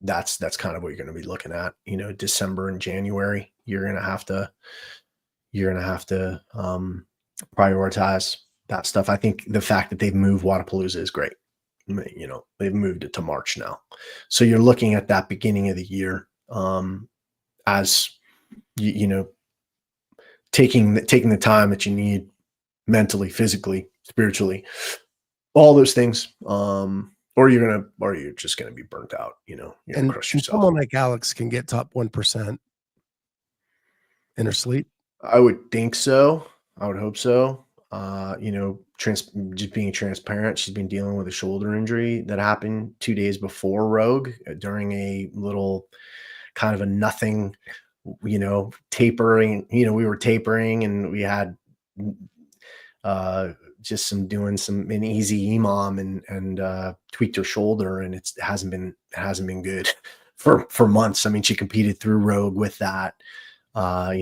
that's kind of what you're going to be looking at, December and January, you're going to have to, prioritize that stuff. I think the fact that they've moved Wadapalooza is great. They've moved it to March now. So you're looking at that beginning of the year, as taking the time that you need mentally, physically, spiritually, all those things. Or you're just gonna be burnt out. You're gonna crush yourself. Someone like Alex can get top 1% in her sleep. I would think so. I would hope so. Just being transparent, she's been dealing with a shoulder injury that happened 2 days before Rogue, during a little kind of a nothing, tapering. We were tapering and we had just doing an easy EMOM and tweaked her shoulder, and it hasn't been good for months. I mean, she competed through Rogue with that,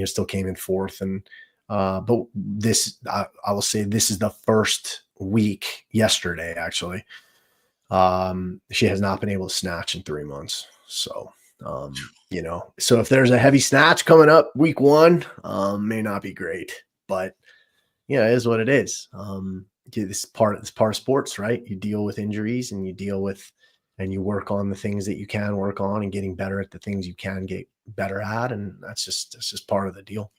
still came in fourth, and but this, I will say, this is the first week, yesterday actually, she has not been able to snatch in 3 months. So so if there's a heavy snatch coming up week 1, may not be great, but it is what it is. This is part of sports, right? You deal with injuries and you work on the things that you can work on and getting better at the things you can get better at. And that's just part of the deal.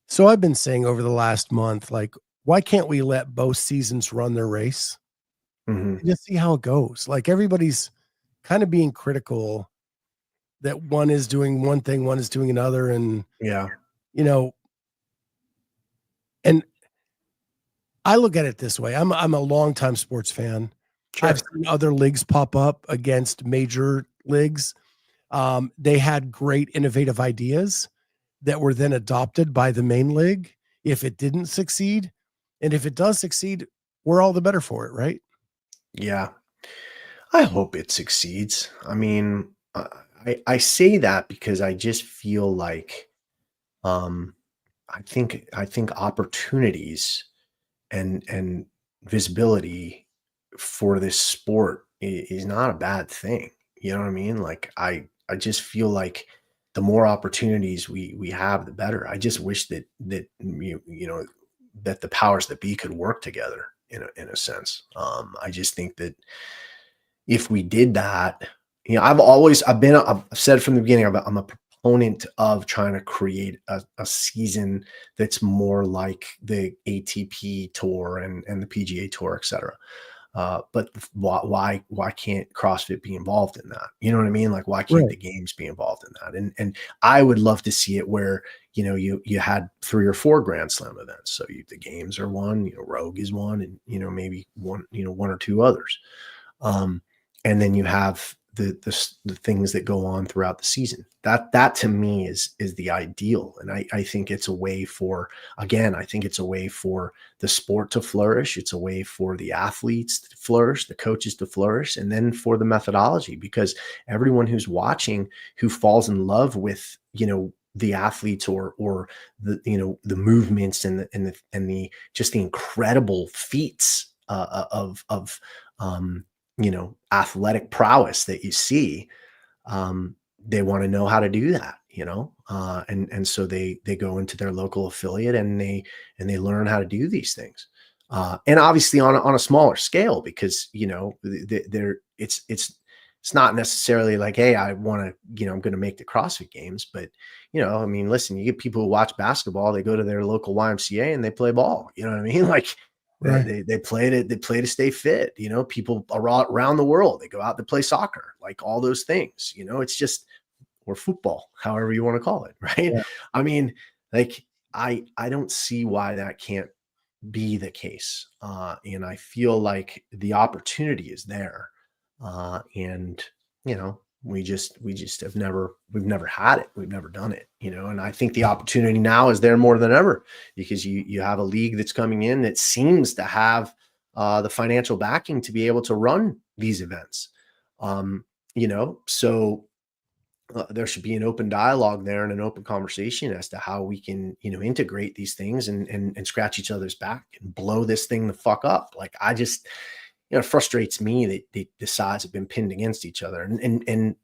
So I've been saying over the last month, like, why can't we let both seasons run their race? Mm-hmm. Just see how it goes. Like, everybody's kind of being critical that one is doing one thing, one is doing another. And, yeah, and I look at it this way. I'm a longtime sports fan. sure. I've seen other leagues pop up against major leagues. They had great innovative ideas that were then adopted by the main league if it didn't succeed. And if it does succeed, we're all the better for it, right? Yeah. I hope it succeeds. I mean, I say that because I just feel like, I think opportunities and visibility for this sport is not a bad thing. You know what I mean? Like, I just feel like the more opportunities we have, the better. I just wish that that the powers that be could work together in a sense. I just think that if we did that, I've said from the beginning, I'm a proponent of trying to create a season that's more like the ATP tour and the PGA tour, et cetera. But why can't CrossFit be involved in that? You know what I mean? Like, why can't the games be involved in that? And I would love to see it where, you had 3 or 4 Grand Slam events. So the games are one, Rogue is one, and, maybe one or 2 others. And then you have the things that go on throughout the season. That to me is the ideal. And I think it's a way for, again, I think it's a way for the sport to flourish. It's a way for the athletes to flourish, the coaches to flourish, and then for the methodology, because everyone who's watching, who falls in love with, the athletes or the, the movements and the just the incredible feats of athletic prowess that you see, they want to know how to do that, and so they go into their local affiliate and they learn how to do these things, and obviously on a smaller scale, because it's not necessarily like, hey, I want to, I'm going to make the CrossFit Games, but I mean, listen, you get people who watch basketball, they go to their local YMCA and they play ball. You know what I mean? Like, right. They play to stay fit. People around the world, they go out to play soccer, like all those things. It's just, or football, however you want to call it, right? Yeah. I mean, like, I don't see why that can't be the case, and I feel like the opportunity is there, and we've never had it. We've never done it, and I think the opportunity now is there more than ever, because you have a league that's coming in that seems to have the financial backing to be able to run these events. So there should be an open dialogue there and an open conversation as to how we can, integrate these things and scratch each other's back and blow this thing the fuck up. Like, I just, it frustrates me that the sides have been pinned against each other. And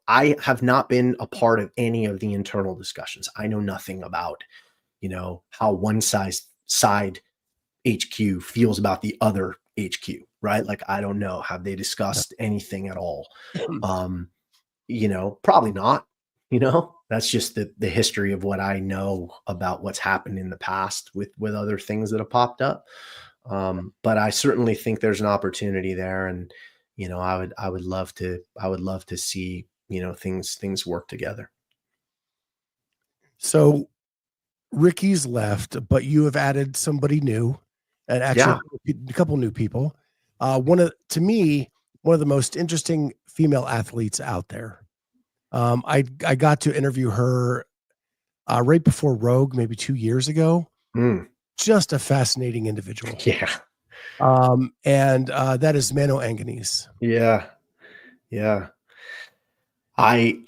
I have not been a part of any of the internal discussions. I know nothing about, how one side HQ feels about the other HQ, right? Like, I don't know. Have they discussed anything at all? Probably not. That's just the history of what I know about what's happened in the past with other things that have popped up. But I certainly think there's an opportunity there, and I would love to see things work together. So Ricky's left, but you have added somebody new, and actually a couple new people. To me, one of the most interesting female athletes out there. I got to interview her right before Rogue, maybe 2 years ago. Just a fascinating individual. Yeah. And that is Mano Anganese. Yeah. Yeah. I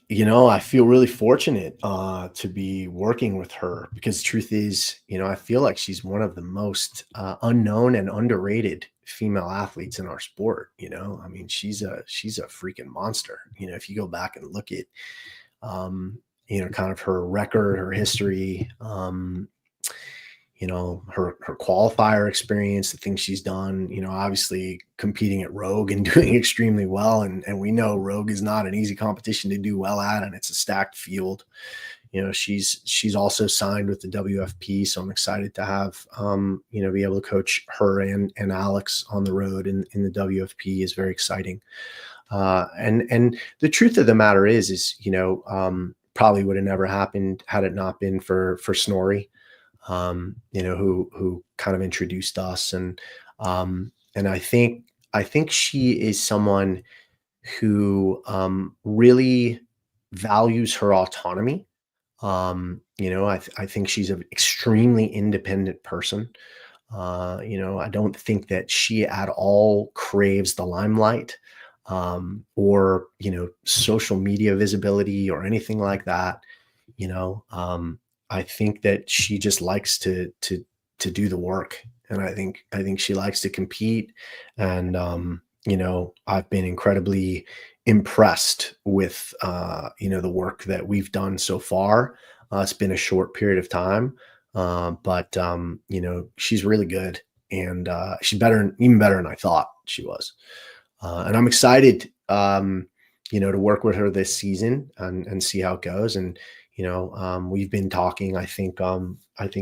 feel really fortunate to be working with her, because the truth is, I feel like she's one of the most unknown and underrated female athletes in our sport. I mean, she's a freaking monster. If you go back and look at, kind of her record, her history, her qualifier experience, the things she's done, obviously competing at Rogue and doing extremely well. And we know Rogue is not an easy competition to do well at, and it's a stacked field. She's also signed with the WFP. So I'm excited to have, be able to coach her and Alex on the road in the WFP is very exciting. And the truth of the matter is, probably would have never happened had it not been for Snorri. Who kind of introduced us. And I think she is someone who, really values her autonomy. I think she's an extremely independent person. I don't think that she at all craves the limelight, or, social media visibility or anything like that. I think that she just likes to do the work, and I think she likes to compete. And I've been incredibly impressed with the work that we've done so far. It's been a short period of time, but she's really good, and she's even better than I thought she was. And I'm excited, to work with her this season and see how it goes. And we've been talking. I think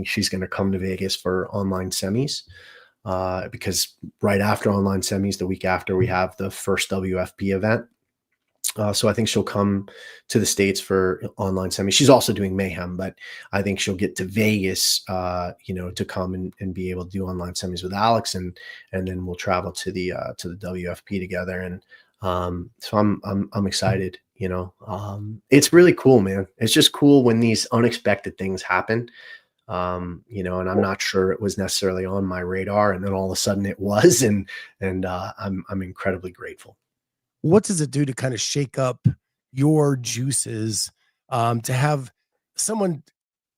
she's going to come to Vegas for online semis, because right after online semis, the week after, we have the first WFP event. So I think she'll come to the States for online semis. She's also doing Mayhem, but I think she'll get to Vegas, to come and be able to do online semis with Alex, and then we'll travel to the WFP together. And so I'm excited. It's really cool, man. It's just cool when these unexpected things happen. And I'm not sure it was necessarily on my radar, and then all of a sudden it was, and I'm incredibly grateful. What does it do to kind of shake up your juices, to have someone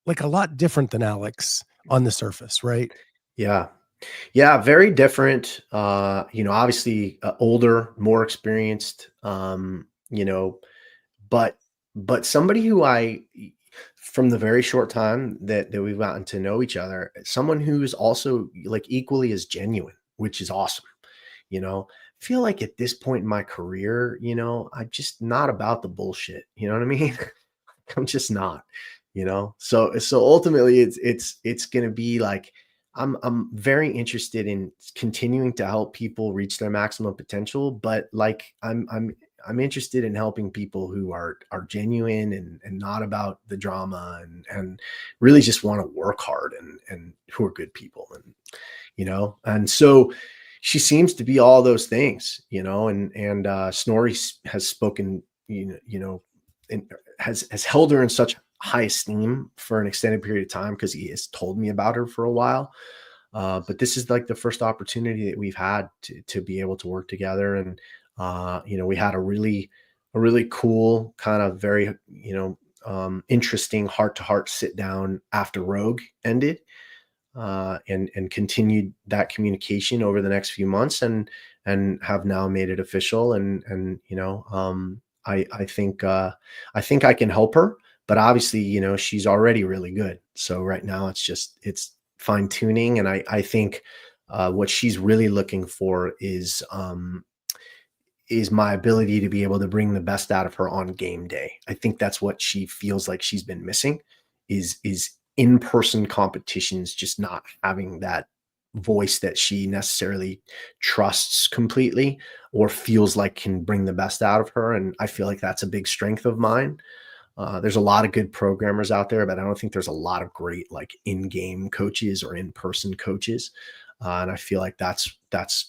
like a lot different than Alex on the surface, right? Yeah. Yeah, very different. Obviously older, more experienced, but somebody who from the very short time that we've gotten to know each other, someone who's also like equally as genuine, which is awesome. I feel like at this point in my career, I'm just not about the bullshit. You know what I mean? I'm just not, so ultimately it's going to be like, I'm very interested in continuing to help people reach their maximum potential, but like I'm interested in helping people who are genuine and not about the drama, and really just want to work hard, and who are good people, and so she seems to be all those things, and Snorri has spoken, and has held her in such high esteem for an extended period of time, because he has told me about her for a while. But this is like the first opportunity that we've had to be able to work together. And, we had a really really cool, kind of very, interesting heart-to-heart sit down after Rogue ended, and continued that communication over the next few months, and have now made it official. And I think I can help her, but obviously, she's already really good. So right now it's fine tuning. And I think what she's really looking for is my ability to be able to bring the best out of her on game day. I think that's what she feels like she's been missing, is in-person competitions, just not having that voice that she necessarily trusts completely or feels like can bring the best out of her. And I feel like that's a big strength of mine. There's a lot of good programmers out there, but I don't think there's a lot of great like in-game coaches or in-person coaches. And I feel like that's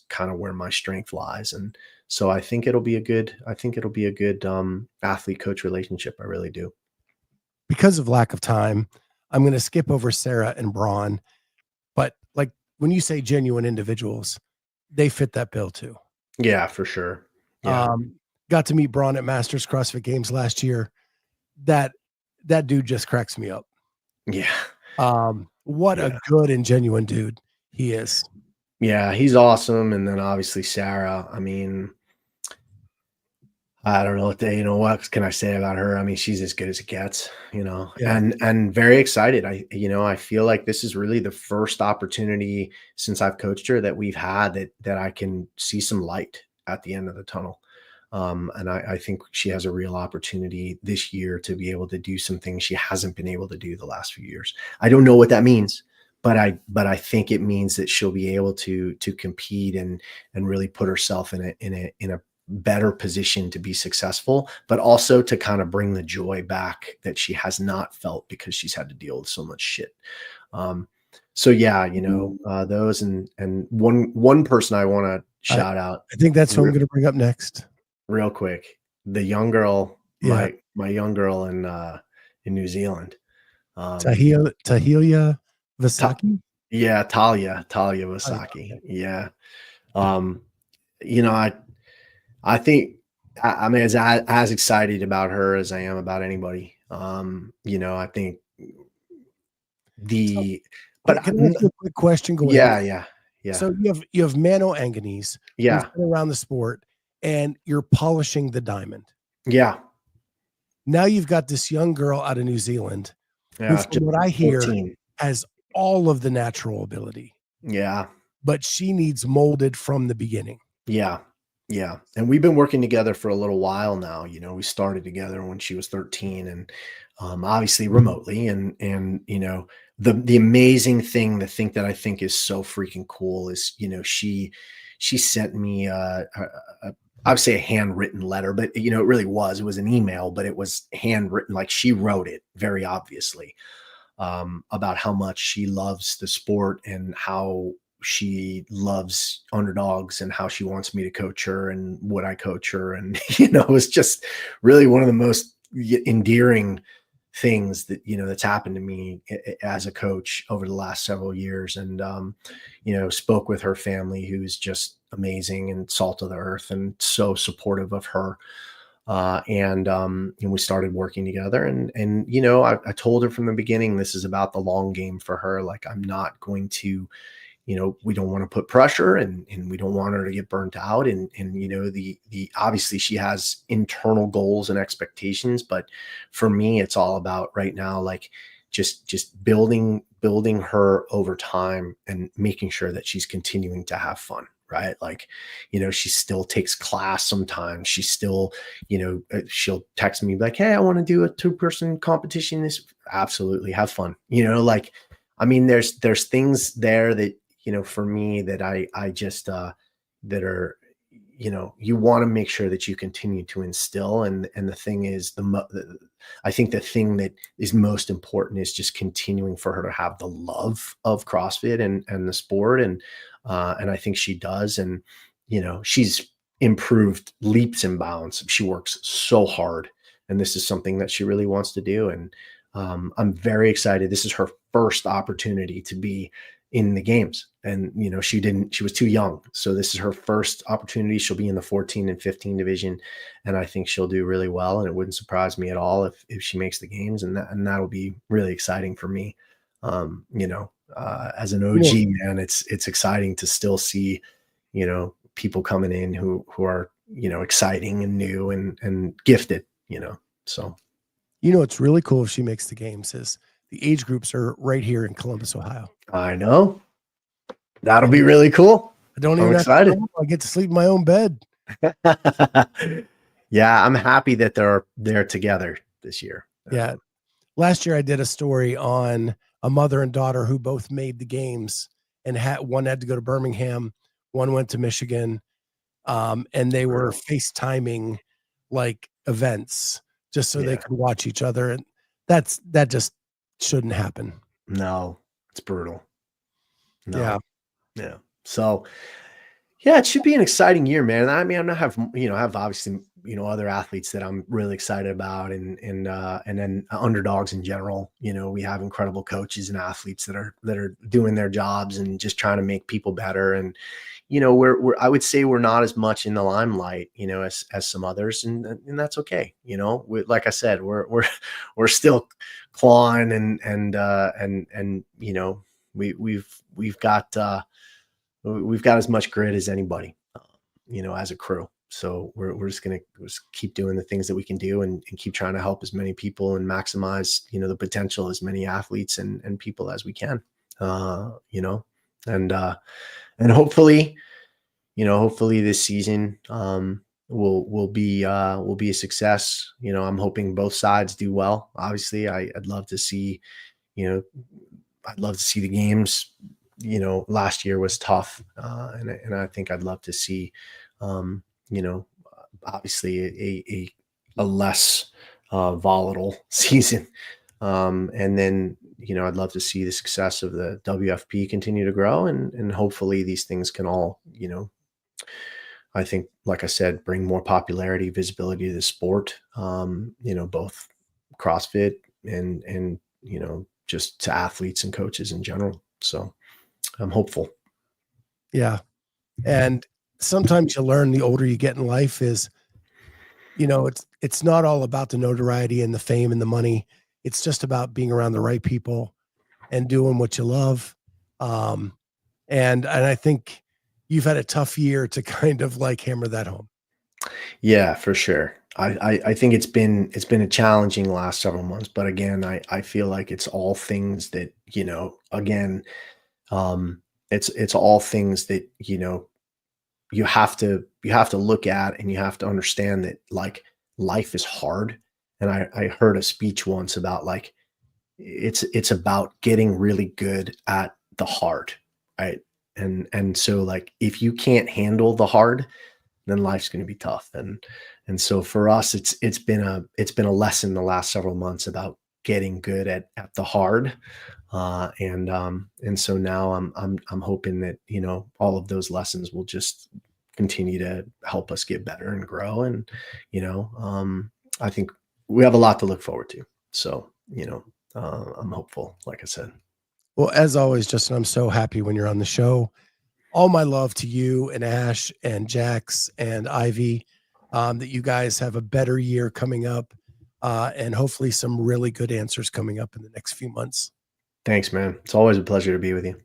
kind of where my strength lies. And so I think it'll be a good athlete coach relationship. I really do. Because of lack of time, I'm going to skip over Sarah and Braun, but like when you say genuine individuals, they fit that bill too. Yeah, for sure. Yeah. Got to meet Braun at Masters CrossFit Games last year. That dude just cracks me up. Yeah. What a good and genuine dude he is. Yeah, he's awesome. And then obviously Sarah, I mean, I don't know what can I say about her? I mean, she's as good as it gets, and very excited. I feel like this is really the first opportunity since I've coached her that we've had that I can see some light at the end of the tunnel. And I think she has a real opportunity this year to be able to do some things she hasn't been able to do the last few years. I don't know what that means, but I think it means that she'll be able to compete and really put herself in a better position to be successful, but also to kind of bring the joy back that she has not felt because she's had to deal with so much shit. So yeah, those and one person I want to shout out. I think that's who I'm going to bring up next. Real quick, the young girl, my young girl in New Zealand, Tahilia Vasaki. Talia Vasaki. Yeah. I think I'm as excited about her as I am about anybody. I think but can I ask you a quick question? Yeah. So you have Mano Anganese, who's been around the sport, and you're polishing the diamond. Yeah. Now you've got this young girl out of New Zealand, who, from what I hear, 14. has all of the natural ability. Yeah. But she needs molded from the beginning. Yeah. Yeah. And we've been working together for a little while now. We started together when she was 13 and obviously remotely. And the amazing thing, the thing that I think is so freaking cool is, she sent me I would say a handwritten letter, but it was an email, but it was handwritten. Like she wrote it very obviously about how much she loves the sport and how she loves underdogs and how she wants me to coach her and would I coach her. And, it was just really one of the most endearing things that, that's happened to me as a coach over the last several years. And, spoke with her family, who's just amazing and salt of the earth and so supportive of her. And we started working together and I told her from the beginning, this is about the long game for her. Like, I'm not going to, we don't want to put pressure and we don't want her to get burnt out. And the obviously she has internal goals and expectations, but for me, it's all about right now, like just building her over time and making sure that she's continuing to have fun. Right. Like, she still takes class sometimes. She still, she'll text me like, hey, I want to do a 2-person competition. Absolutely have fun. There's things there that, for me that I just, that are, you want to make sure that you continue to instill. And the thing is I think the thing that is most important is just continuing for her to have the love of CrossFit and the sport. And I think she does. And, she's improved leaps and bounds. She works so hard and this is something that she really wants to do. And I'm very excited. This is her first opportunity to be in the games. And, she was too young. So this is her first opportunity. She'll be in the 14 and 15 division. And I think she'll do really well. And it wouldn't surprise me at all if she makes the games. And that'll be really exciting for me. As an OG, man, it's exciting to still see, people coming in who are, exciting and new and gifted, so. It's really cool if she makes the games is the age groups are right here in Columbus, Ohio. I know. That'll be really cool. I'm excited. I get to sleep in my own bed. Yeah, I'm happy that they're together this year. Yeah. Last year I did a story on a mother and daughter who both made the games, and one had to go to Birmingham, one went to Michigan, and they were FaceTiming like events just so they could watch each other. And that just shouldn't happen. No, it's brutal. No. Yeah. Yeah. So yeah, it should be an exciting year, man. I mean, I have obviously, other athletes that I'm really excited about and then underdogs in general. We have incredible coaches and athletes that are doing their jobs and just trying to make people better. And, I would say we're not as much in the limelight, as some others, and that's okay. Like I said, we're still clawing and we've got as much grit as anybody, as a crew. So we're just going to keep doing the things that we can do and keep trying to help as many people and maximize, the potential as many athletes and people as we can, and hopefully this season, will be a success. I'm hoping both sides do well. Obviously I'd love to see, the games. Last year was tough. And I think I'd love to see, obviously a less volatile season. And then, I'd love to see the success of the WFP continue to grow and hopefully these things can all, I think, like I said, bring more popularity, visibility to the sport, both CrossFit and, just to athletes and coaches in general. So I'm hopeful. Yeah. And sometimes you learn the older you get in life is, it's not all about the notoriety and the fame and the money. It's just about being around the right people and doing what you love. And I think you've had a tough year to kind of like hammer that home. Yeah, for sure. I think it's been a challenging last several months, but again, I feel like it's all things that, again, it's all things that, you have to look at and you have to understand that like life is hard. And I heard a speech once about like, it's about getting really good at the hard. Right. And so like, if you can't handle the hard, then life's going to be tough. And so for us, it's been a lesson the last several months about getting good at the hard. And so now I'm hoping that, all of those lessons will just continue to help us get better and grow. And, I think we have a lot to look forward to. So, I'm hopeful, like I said. Well, as always, Justin, I'm so happy when you're on the show. All my love to you and Ash and Jax and Ivy, that you guys have a better year coming up, and hopefully some really good answers coming up in the next few months. Thanks, man. It's always a pleasure to be with you.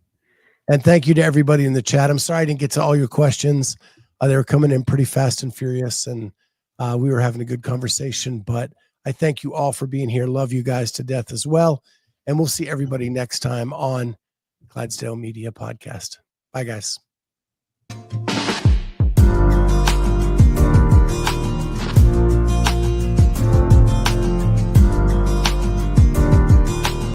And thank you to everybody in the chat. I'm sorry I didn't get to all your questions. They were coming in pretty fast and furious, and we were having a good conversation, but I thank you all for being here. Love you guys to death as well. And we'll see everybody next time on Clydesdale Media Podcast. Bye, guys.